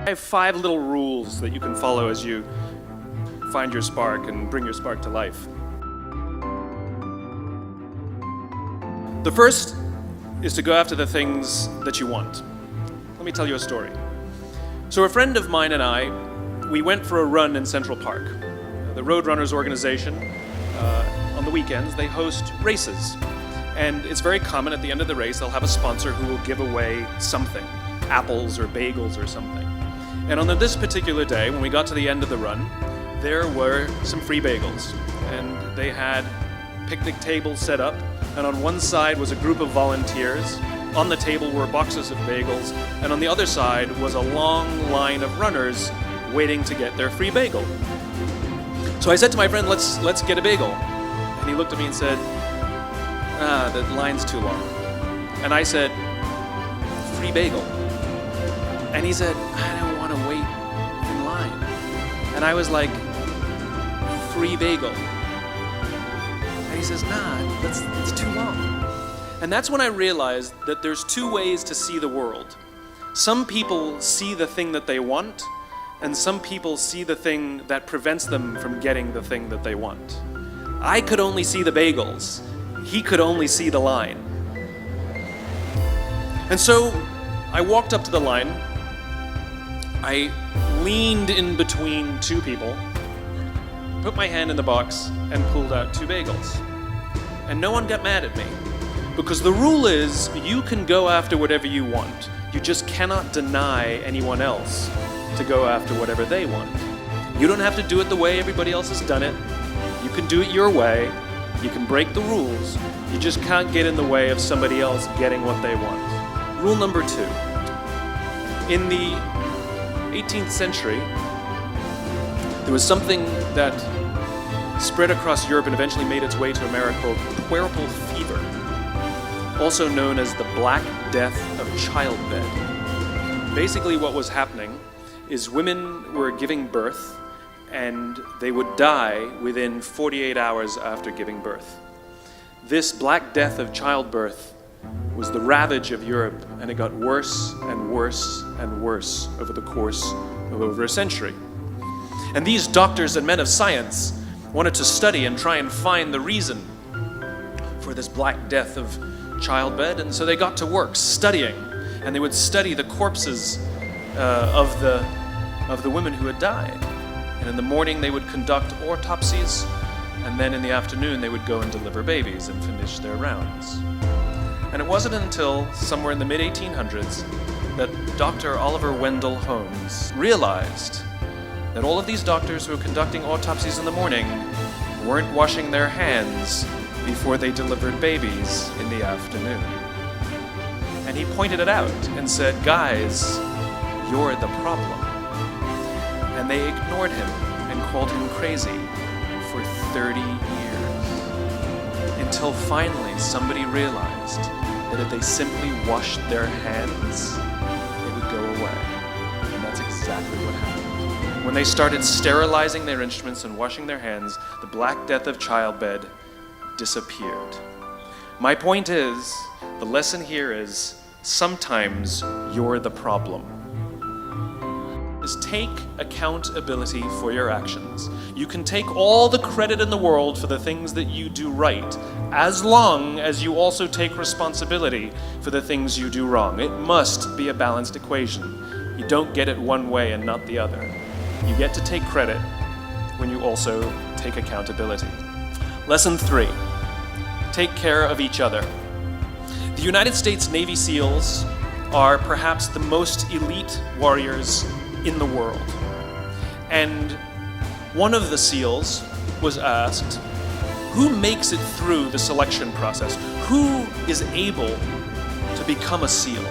I have 5 little rules that you can follow as you find your spark and bring your spark to life. The first is to go after the things that you want. Let me tell you a story. So a friend of mine and I, we went for a run in Central Park. The Roadrunners organization, on the weekends, they host races. And it's very common at the end of the race, they'll have a sponsor who will give away something, apples or bagels or something. And on this particular day, when we got to the end of the run, there were some free bagels. And they had picnic tables set up, and on one side was a group of volunteers. On the table were boxes of bagels, and on the other side was a long line of runners waiting to get their free bagel. So I said to my friend, let's get a bagel. And he looked at me and said, the line's too long. And I said, free bagel. And he said, I don't want to wait in line. And I was like, free bagel. And he says, it's too long. And that's when I realized that there's 2 ways to see the world. Some people see the thing that they want, and some people see the thing that prevents them from getting the thing that they want. I could only see the bagels. He could only see the line. And so I walked up to the line. I leaned in between 2 people, put my hand in the box, and pulled out 2 bagels. And no one got mad at me, because the rule is you can go after whatever you want. You just cannot deny anyone else to go after whatever they want. You don't have to do it the way everybody else has done it. You can do it your way. You can break the rules. You just can't get in the way of somebody else getting what they want. Rule number 2. In the 18th century, there was something that spread across Europe and eventually made its way to America called puerperal fever, also known as the Black Death of childbed. Basically what was happening is women were giving birth and they would die within 48 hours after giving birth. This Black Death of childbirth was the ravage of Europe, and it got worse and worse and worse over the course of over a century. And these doctors and men of science wanted to study and try and find the reason for this Black Death of childbed, and so they got to work studying, and they would study the corpses of the women who had died. And in the morning they would conduct autopsies, and then in the afternoon they would go and deliver babies and finish their rounds. And it wasn't until somewhere in the mid-1800s that Dr. Oliver Wendell Holmes realized that all of these doctors who were conducting autopsies in the morning weren't washing their hands before they delivered babies in the afternoon. And he pointed it out and said, guys, you're the problem. And they ignored him and called him crazy for 30 years. Until finally somebody realized that if they simply washed their hands, it would go away. And that's exactly what happened. When they started sterilizing their instruments and washing their hands, the Black Death of childbed disappeared. My point is, the lesson here is, sometimes you're the problem. Is take accountability for your actions. You can take all the credit in the world for the things that you do right, as long as you also take responsibility for the things you do wrong. It must be a balanced equation. You don't get it one way and not the other. You get to take credit when you also take accountability. Lesson 3, take care of each other. The United States Navy SEALs are perhaps the most elite warriors in the world. And one of the SEALs was asked, who makes it through the selection process? Who is able to become a SEAL?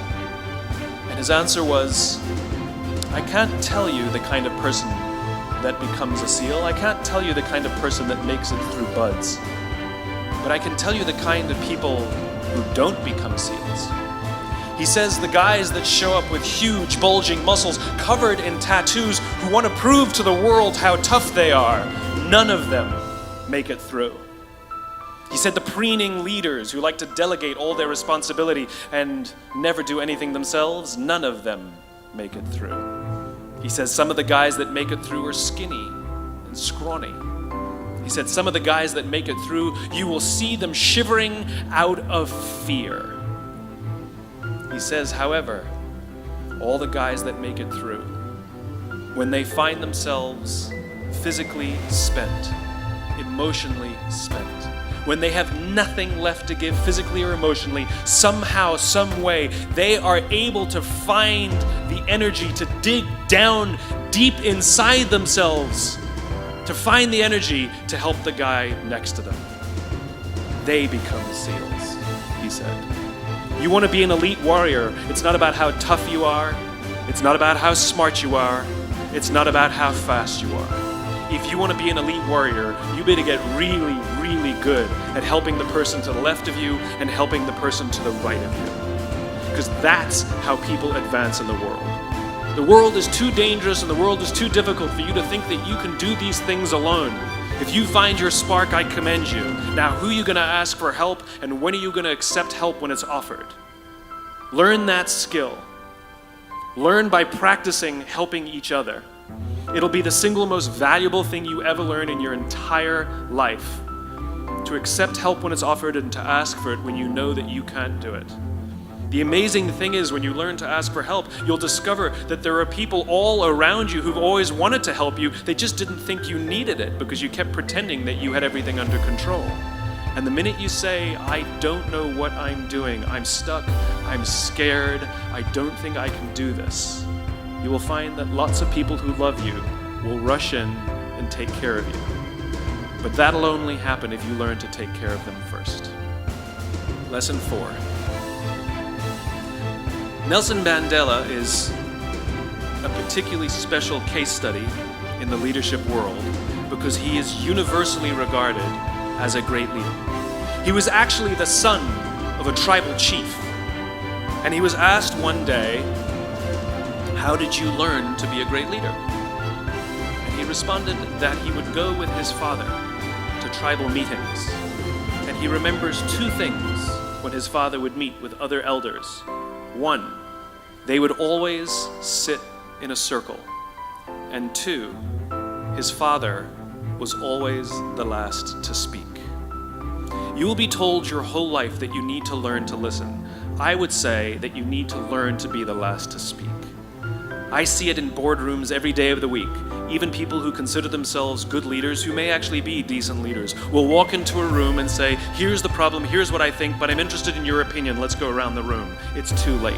And his answer was, I can't tell you the kind of person that becomes a SEAL. I can't tell you the kind of person that makes it through BUD/S. But I can tell you the kind of people who don't become SEALs. He says the guys that show up with huge, bulging muscles covered in tattoos who want to prove to the world how tough they are, none of them make it through. He said the preening leaders who like to delegate all their responsibility and never do anything themselves, none of them make it through. He says some of the guys that make it through are skinny and scrawny. He said some of the guys that make it through, you will see them shivering out of fear. He says, however, all the guys that make it through, when they find themselves physically spent, emotionally spent, when they have nothing left to give physically or emotionally, somehow, some way, they are able to find the energy to dig down deep inside themselves, to find the energy to help the guy next to them. They become SEALs, he said. You want to be an elite warrior, it's not about how tough you are, it's not about how smart you are, it's not about how fast you are. If you want to be an elite warrior, you better get really, really good at helping the person to the left of you and helping the person to the right of you. Because that's how people advance in the world. The world is too dangerous and the world is too difficult for you to think that you can do these things alone. If you find your spark, I commend you. Now, who are you going to ask for help, and when are you going to accept help when it's offered? Learn that skill. Learn by practicing helping each other. It'll be the single most valuable thing you ever learn in your entire life. To accept help when it's offered and to ask for it when you know that you can't do it. The amazing thing is, when you learn to ask for help, you'll discover that there are people all around you who've always wanted to help you. They just didn't think you needed it because you kept pretending that you had everything under control. And the minute you say, I don't know what I'm doing, I'm stuck, I'm scared, I don't think I can do this, you will find that lots of people who love you will rush in and take care of you. But that'll only happen if you learn to take care of them first. Lesson 4. Nelson Mandela is a particularly special case study in the leadership world because he is universally regarded as a great leader. He was actually the son of a tribal chief, and he was asked one day, how did you learn to be a great leader? And he responded that he would go with his father to tribal meetings, and he remembers two things when his father would meet with other elders. One, they would always sit in a circle. And two, his father was always the last to speak. You will be told your whole life that you need to learn to listen. I would say that you need to learn to be the last to speak. I see it in boardrooms every day of the week. Even people who consider themselves good leaders, who may actually be decent leaders, will walk into a room and say, here's the problem, here's what I think, but I'm interested in your opinion, let's go around the room. It's too late.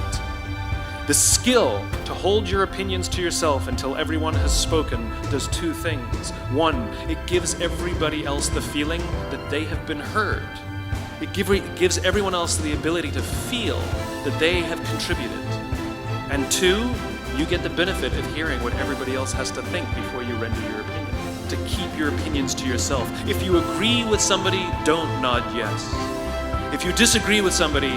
The skill to hold your opinions to yourself until everyone has spoken does two things. One, it gives everybody else the feeling that they have been heard. It gives everyone else the ability to feel that they have contributed. And two, you get the benefit of hearing what everybody else has to think before you render your opinion. To keep your opinions to yourself. If you agree with somebody, don't nod yes. If you disagree with somebody,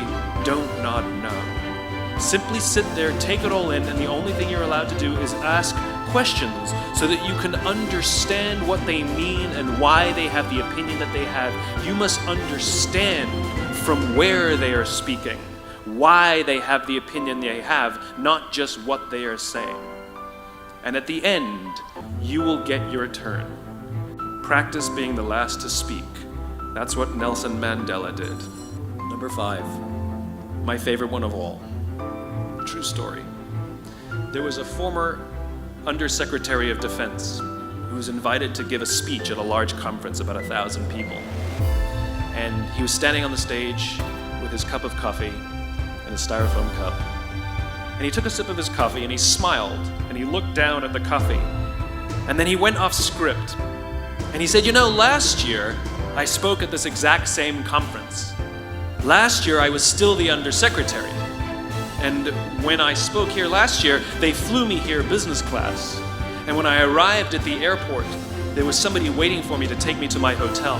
don't nod no. Simply sit there, take it all in, and the only thing you're allowed to do is ask questions so that you can understand what they mean and why they have the opinion that they have. You must understand from where they are speaking, why they have the opinion they have, not just what they are saying. And at the end, you will get your turn. Practice being the last to speak. That's what Nelson Mandela did. Number 5, my favorite one of all. True story. There was a former Undersecretary of Defense who was invited to give a speech at a large conference, about 1,000 people. And he was standing on the stage with his cup of coffee in a styrofoam cup. And he took a sip of his coffee and he smiled and he looked down at the coffee. And then he went off script. And he said, you know, last year I spoke at this exact same conference. Last year I was still the Undersecretary. And when I spoke here last year, they flew me here business class. And when I arrived at the airport, there was somebody waiting for me to take me to my hotel.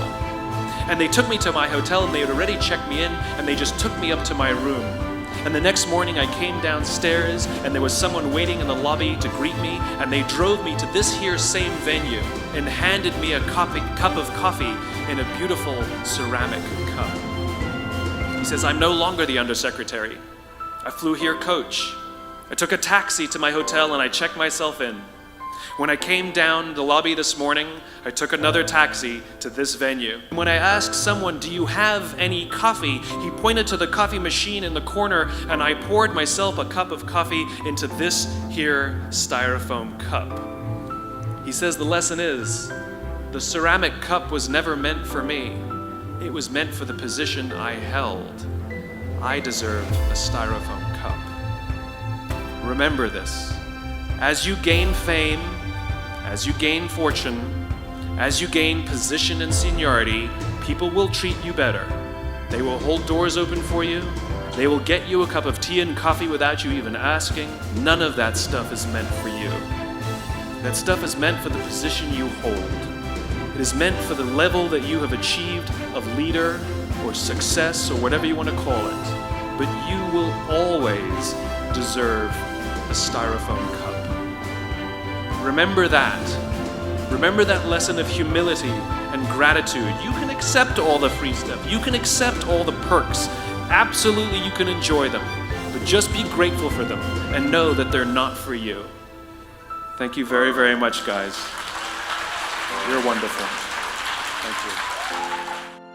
And they took me to my hotel and they had already checked me in and they just took me up to my room. And the next morning I came downstairs and there was someone waiting in the lobby to greet me, and they drove me to this here same venue and handed me a cup of coffee in a beautiful ceramic cup. He says, I'm no longer the Undersecretary. I flew here coach. I took a taxi to my hotel and I checked myself in. When I came down the lobby this morning, I took another taxi to this venue. When I asked someone, "Do you have any coffee?" he pointed to the coffee machine in the corner and I poured myself a cup of coffee into this here styrofoam cup. He says the lesson is, the ceramic cup was never meant for me. It was meant for the position I held. I deserved a styrofoam cup. Remember this. As you gain fame, as you gain fortune, as you gain position and seniority, people will treat you better. They will hold doors open for you. They will get you a cup of tea and coffee without you even asking. None of that stuff is meant for you. That stuff is meant for the position you hold. It is meant for the level that you have achieved of leader or success or whatever you want to call it. But you will always deserve a styrofoam cup. Remember that. Remember that lesson of humility and gratitude. You can accept all the free stuff. You can accept all the perks. Absolutely, you can enjoy them. But just be grateful for them and know that they're not for you. Thank you very, very much, guys. You're wonderful. Thank you.